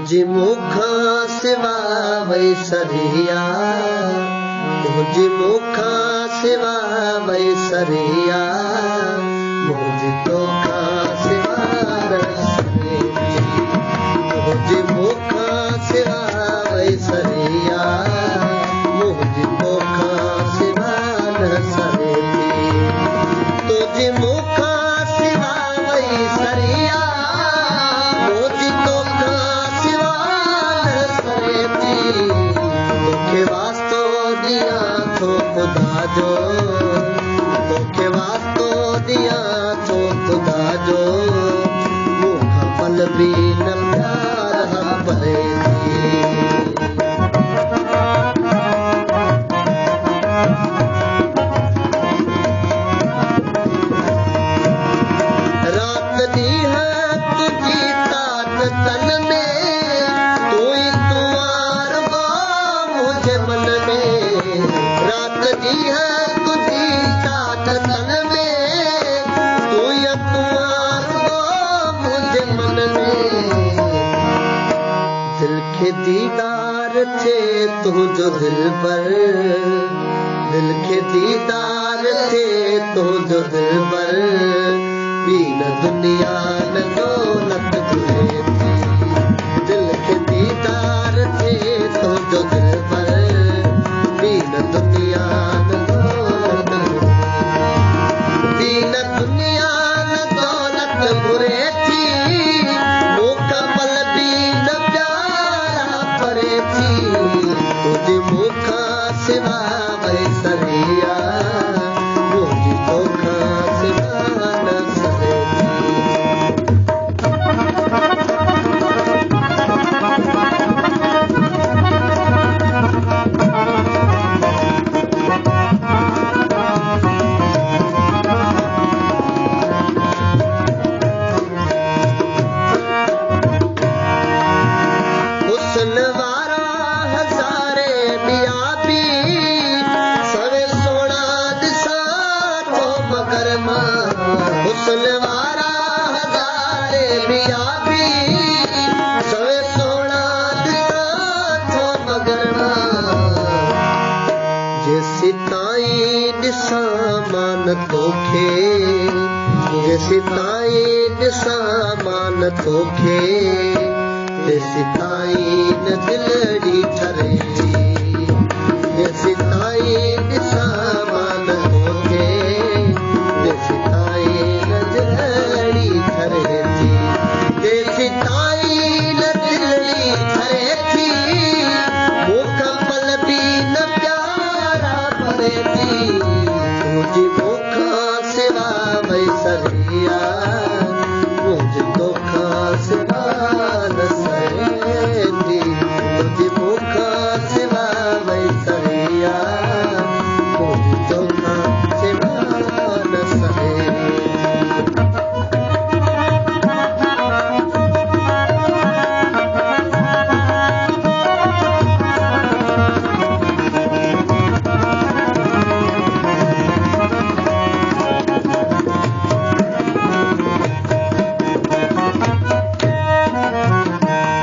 तुझी मुखा सिवा वैसरिया तुझी मुखा सिवा वैसरिया मुझी तोखा सिवा रसरे तुझी मुखा सिवा वैसरिया मुझी तोखा सिवा रसरे तुझी मुखा सिवा वैसरिया मुझी तोखा सिवा रसरे तोखे वास्तो दिया थो खुदा जो तोखे वास्तो दिया थो खुदा जो मुखा पल भी न प्यार हम भरे रात दी है तुझी तात तन में तू ही तुम्हार गो मुझे मन में रात दी है तुझी तात तन में तू ही तुम्हार गो मुझे मन में दिल के दीदार थे तुझो दिल पर दिल के दीदार थे तुझो दिल पर बीन दुनिया न दौलत गुरे दिल के दीदार थे तुझो दिल पर बीन दुनिया न दौलत बीन दुनिया न दौलत बुरे थी मुकमल बीन प्यारा परे थी तुझी मुखा सिवा वैसरिया मुझी तोखा सिवा नसरे हुस्न वारा हज़ारे बिया भी सवे सोना दिसा तो मगर मां हुस्न वारा हज़ारे बिया भी सवे सोना दिसा तो मगर मां जैसी ताई दिसा मान तोखे जैसी ताई दिसा मान तोखे जैसी ताई न दिलड़ी ठरे जैसी ताई दिसा मान तोखे जैसी ताई न दिलड़ी ठरे थी जैसी ताई न दिलड़ी ठरे थी मुकमल भी न प्यारा परे थी तुझी मुखा सिवा वैसरिया मुझे तोखा सिवा नसरे तुझी मुखा सिवा वैसरिया मुझे तोखा सिवा नसरे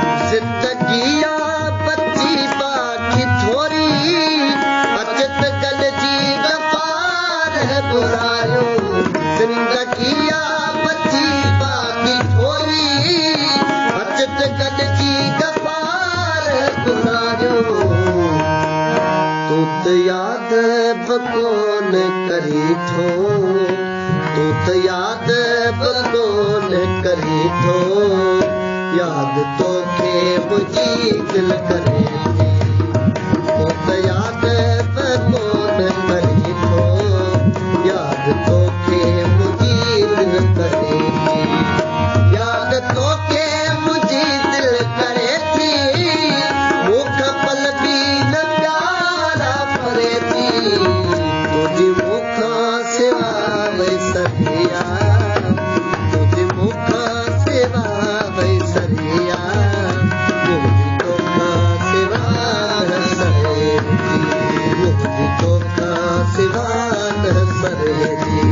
जिंदगिया बची बाकी थोरी अचत गल जी गपार है बुरायो जिंदगिया बची बाकी थोरी अचत गल जी गपार है बुरायो तू तो याद बकोन करी थो तू तो याद बकोन करी थो याद तोखे मुझी दिल करे तो तो याद बकोन करी थो याद तोखे मुझी दिल करे याद तोखे मुझी दिल करे थी मुकमल भी न प्यारा परे थी तुझी मुखा सिवा वैसरिया तुझी मुखा सिवा वैसरिया मुझी तोखा सिवा रसरे मुझी तोखा सिवा रसरे